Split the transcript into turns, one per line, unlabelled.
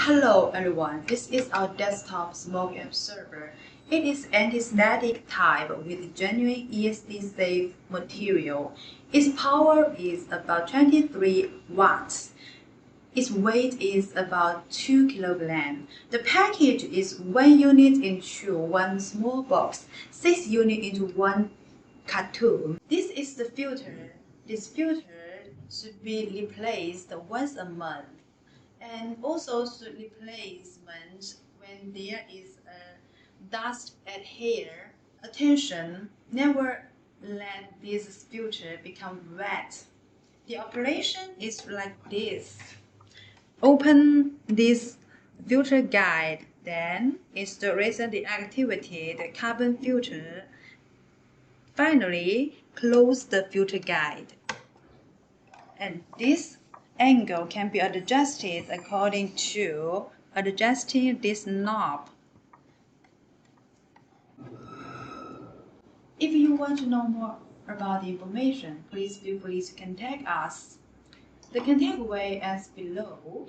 Hello everyone, this is our desktop smoke absorber. It is anti-static type with genuine ESD-safe material. Its power is about 23 watts. Its weight is about 2 kilograms. The package is 1 unit into one small box, 6 units into one carton. This is the filter. This filter should be replaced once a month, and also should replacement when there is a dust adhere. Attention, never let this filter become wet. The operation is like this. Open this filter guide, then install the activity, the carbon filter. Finally, close the filter guide. And this angle can be adjusted according to adjusting this knob. If you want to know more about the information, please feel free to contact us. The contact way is below.